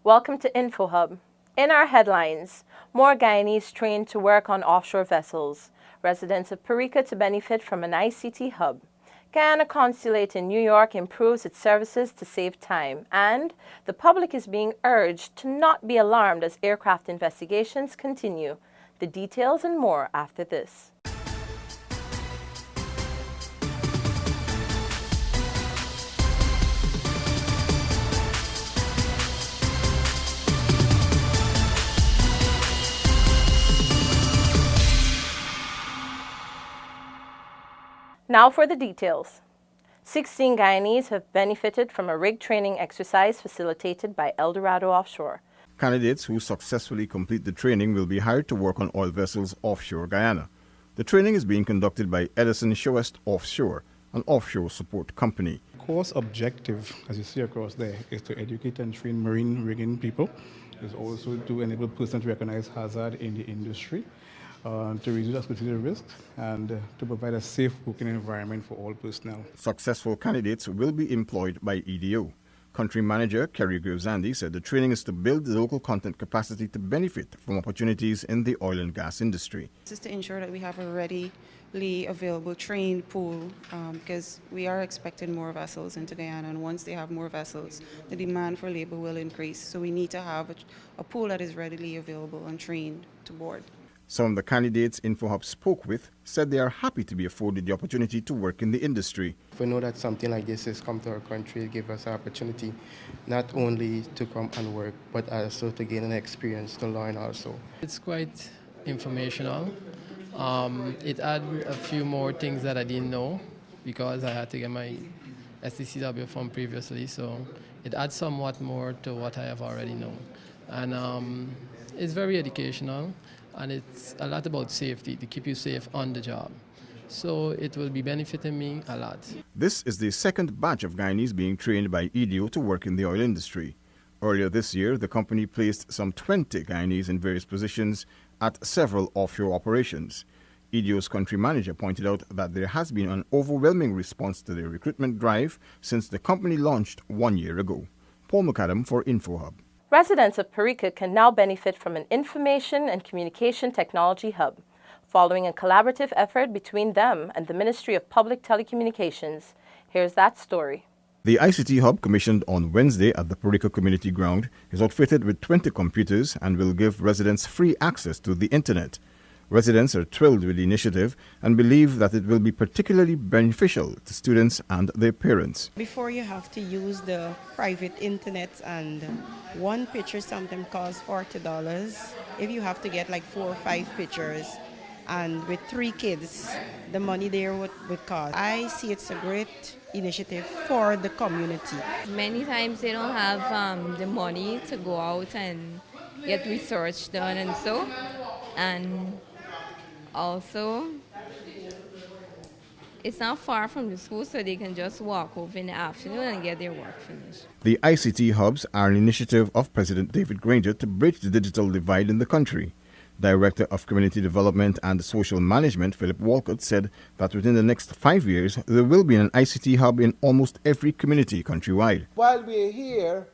Welcome to InfoHub. In our headlines, more Guyanese trained to work on offshore vessels. Residents of Perica to benefit from an ICT hub. Guyana Consulate in New York improves its services to save time. And the public is being urged to not be alarmed as aircraft investigations continue. The details and more after this. Now for the details. 16 Guyanese have benefited from a rig training exercise facilitated by Eldorado Offshore. Candidates who successfully complete the training will be hired to work on oil vessels offshore Guyana. The training is being conducted by Edison Showest Offshore, an offshore support company. Course objective, as you see across there, is to educate and train marine rigging people. Is also to enable persons to recognize hazard in the industry, to reduce associated risks, and to provide a safe working environment for all personnel. Successful candidates will be employed by EDO. Country Manager Kerry Gravesandi said the training is to build the local content capacity to benefit from opportunities in the oil and gas industry. This is to ensure that we have a readily available trained pool because we are expecting more vessels into Guyana, and once they have more vessels, the demand for labor will increase. So we need to have a pool that is readily available and trained to board. Some of the candidates InfoHub spoke with said they are happy to be afforded the opportunity to work in the industry. We know that something like this has come to our country, it gives us an opportunity not only to come and work, but also to gain an experience to learn also. It's quite informational. It added a few more things that I didn't know because I had to get my STCW from previously, so it adds somewhat more to what I have already known. And it's very educational. And it's a lot about safety, to keep you safe on the job. So it will be benefiting me a lot. This is the second batch of Guyanese being trained by EDO to work in the oil industry. Earlier this year, the company placed some 20 Guyanese in various positions at several offshore operations. EDO's country manager pointed out that there has been an overwhelming response to their recruitment drive since the company launched 1 year ago. Paul McAdam for InfoHub. Residents of Perica can now benefit from an information and communication technology hub, following a collaborative effort between them and the Ministry of Public Telecommunications. Here's that story. The ICT hub, commissioned on Wednesday at the Perica Community Ground, is outfitted with 20 computers and will give residents free access to the internet. Residents are thrilled with the initiative and believe that it will be particularly beneficial to students and their parents. Before, you have to use the private internet, and one picture sometimes costs $40. If you have to get like 4 or 5 pictures, and with 3 kids, the money there would cost. I see it's a great initiative for the community. Many times they don't have the money to go out and get research done and so. And also, it's not far from the school, so they can just walk over in the afternoon and get their work finished. The ICT hubs are an initiative of President David Granger to bridge the digital divide in the country. Director of Community Development and Social Management, Philip Walcott, said that within the next 5 years, there will be an ICT hub in almost every community countrywide. While we're here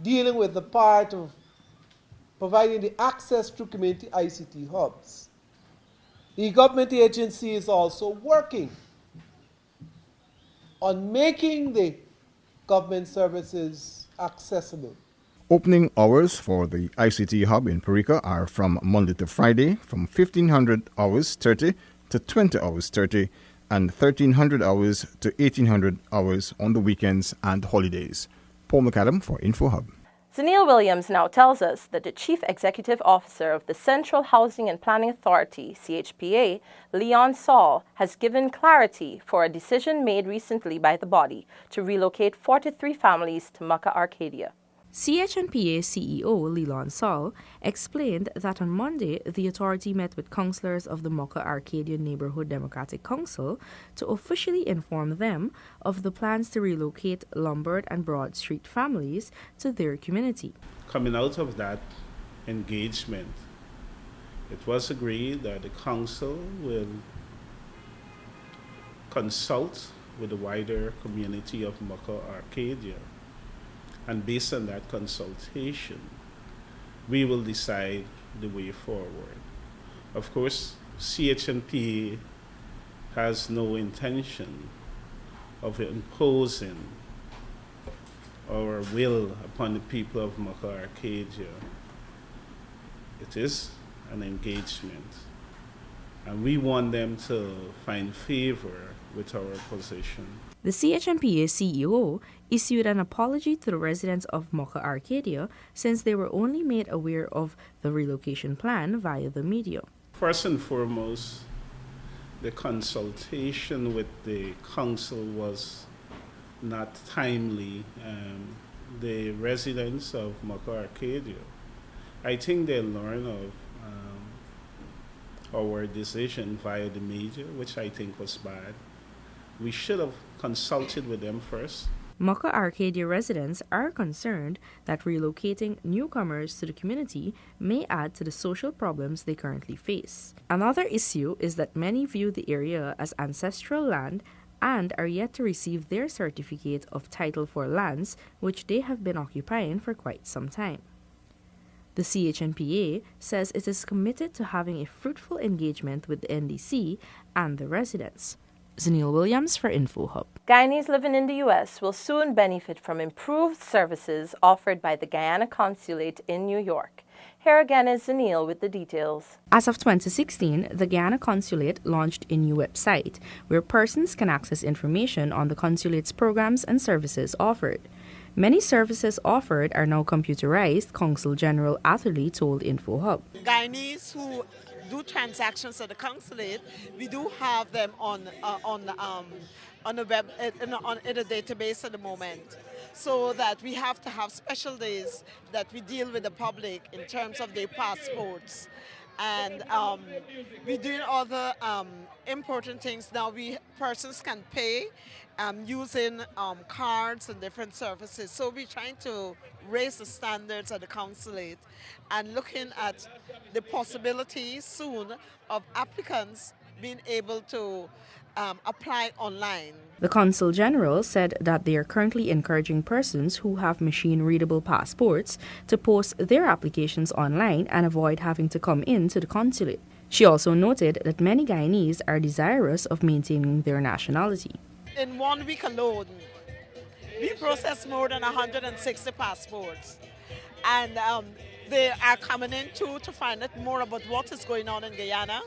dealing with the part of providing the access to community ICT hubs, the government agency is also working on making the government services accessible. Opening hours for the ICT hub in Perica are from Monday to Friday from 1500 hours 30 to 20 hours 30 and 1300 hours to 1800 hours on the weekends and holidays. Paul McAdam for InfoHub. Zanil Williams now tells us that the Chief Executive Officer of the Central Housing and Planning Authority, CHPA, Leon Saul, has given clarity for a decision made recently by the body to relocate 43 families to Mucka Arcadia. CHNPA CEO Leon Saul explained that on Monday, the authority met with councillors of the Mucka Arcadia Neighbourhood Democratic Council to officially inform them of the plans to relocate Lombard and Broad Street families to their community. Coming out of that engagement, it was agreed that the council will consult with the wider community of Mucka Arcadia And based on that consultation, we will decide the way forward. Of course, CHNP has no intention of imposing our will upon the people of Maka Arcadia. It is an engagement, and we want them to find favor with our position. The CHMPA CEO issued an apology to the residents of Mocha Arcadia since they were only made aware of the relocation plan via the media. First and foremost, the consultation with the council was not timely. The residents of Mocha Arcadia, I think they learned of our decision via the media, which I think was bad. We should have consulted with them first. Mocha Arcadia residents are concerned that relocating newcomers to the community may add to the social problems they currently face. Another issue is that many view the area as ancestral land and are yet to receive their certificate of title for lands which they have been occupying for quite some time. The CHNPA says it is committed to having a fruitful engagement with the NDC and the residents. Zanil Williams for InfoHub. Guyanese living in the U.S. will soon benefit from improved services offered by the Guyana Consulate in New York. Here again is Zanil with the details. As of 2016, the Guyana Consulate launched a new website where persons can access information on the consulate's programs and services offered. Many services offered are now computerized, Consul General Atherley told InfoHub. Guyanese who do transactions at the consulate, we do have them on the web in a database at the moment, so that we have to have special days that we deal with the public in terms of their passports. And we're doing other important things now. Persons can pay using cards and different services. So we're trying to raise the standards at the consulate and looking at the possibility soon of applicants being able to apply online. The Consul General said that they are currently encouraging persons who have machine-readable passports to post their applications online and avoid having to come in to the consulate. She also noted that many Guyanese are desirous of maintaining their nationality. In 1 week alone, we processed more than 160 passports. And they are coming in too to find out more about what is going on in Guyana,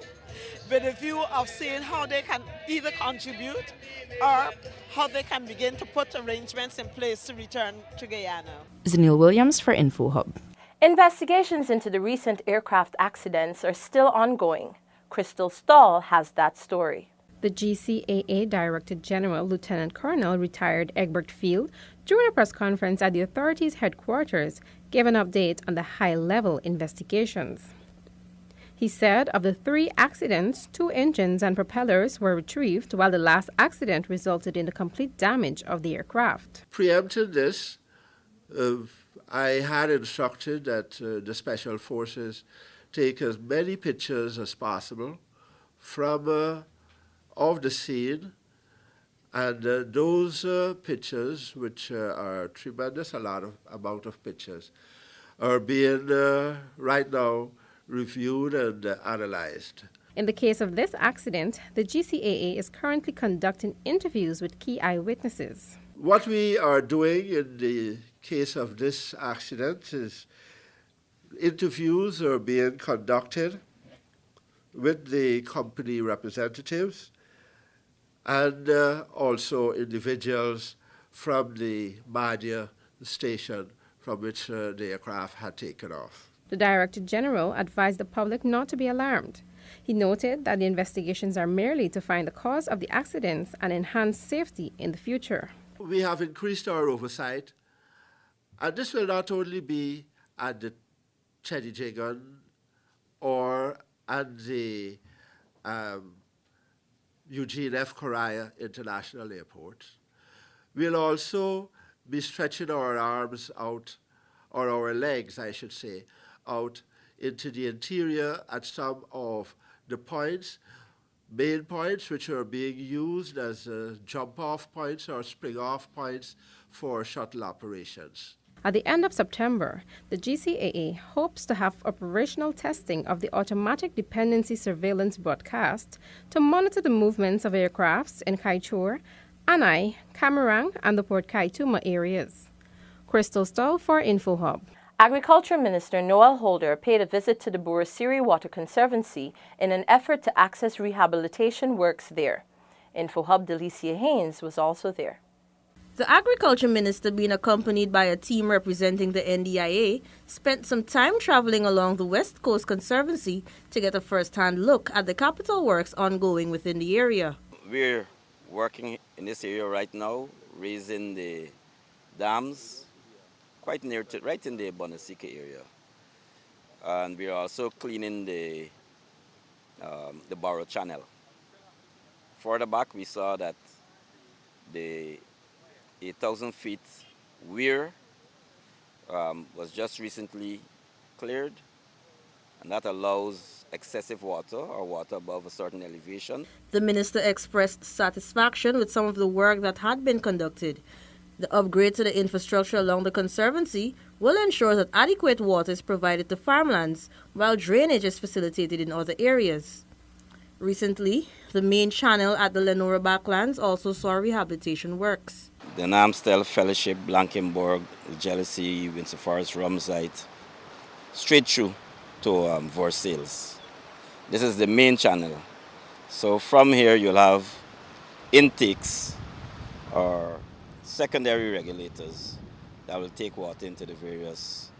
with a view of seeing how they can either contribute or how they can begin to put arrangements in place to return to Guyana. Zanil Williams for InfoHub. Investigations into the recent aircraft accidents are still ongoing. Crystal Stahl has that story. The GCAA Director General, Lieutenant Colonel retired Egbert Field, during a press conference at the authority's headquarters, gave an update on the high-level investigations. He said of the 3 accidents, 2 engines and propellers were retrieved, while the last accident resulted in the complete damage of the aircraft. Preempting this, I had instructed that the Special Forces take as many pictures as possible from of the scene, and those pictures, which are tremendous amount of pictures, are being right now reviewed and analyzed. In the case of this accident, the GCAA is currently conducting interviews with key eyewitnesses. What we are doing in the case of this accident is interviews are being conducted with the company representatives and also individuals from the Madia station from which the aircraft had taken off. The Director General advised the public not to be alarmed. He noted that the investigations are merely to find the cause of the accidents and enhance safety in the future. We have increased our oversight, and this will not only be at the Chedijigan or at the Eugene F. Correa International Airport. We'll also be stretching our arms out, or our legs, I should say, out into the interior at some of the points, main points, which are being used as jump-off points or spring-off points for shuttle operations. At the end of September, the GCAA hopes to have operational testing of the automatic dependency surveillance broadcast to monitor the movements of aircrafts in Kaichur, Anai, Camarang, and the Port Kaituma areas. Crystal Stoll for InfoHub. Agriculture Minister Noel Holder paid a visit to the Burasiri Water Conservancy in an effort to access rehabilitation works there. InfoHub Delicia Haynes was also there. The Agriculture Minister, being accompanied by a team representing the NDIA, spent some time traveling along the West Coast Conservancy to get a first-hand look at the capital works ongoing within the area. We're working in this area right now, raising the dams quite near to, right in the Bonasika area. And we're also cleaning the Barrow Channel. Further back, we saw that the 8,000 feet weir was just recently cleared, and that allows excessive water or water above a certain elevation. The minister expressed satisfaction with some of the work that had been conducted. The upgrade to the infrastructure along the conservancy will ensure that adequate water is provided to farmlands, while drainage is facilitated in other areas. Recently, the main channel at the Lenora Backlands also saw rehabilitation works. The Namstel Fellowship, Blankenburg, Jealousy, Windsor Forest, Rumsite, straight through to Versailles. This is the main channel. So from here you'll have intakes or secondary regulators that will take water into the various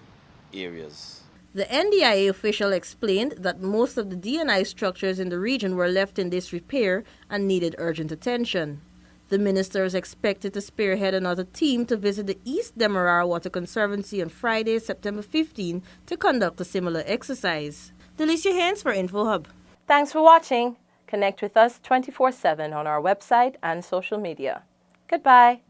areas. The NDIA official explained that most of the DNI structures in the region were left in disrepair and needed urgent attention. The minister is expected to spearhead another team to visit the East Demerara Water Conservancy on Friday, September 15, to conduct a similar exercise. Delicia Haynes for InfoHub. Thanks for watching. Connect with us 24/7 on our website and social media. Goodbye.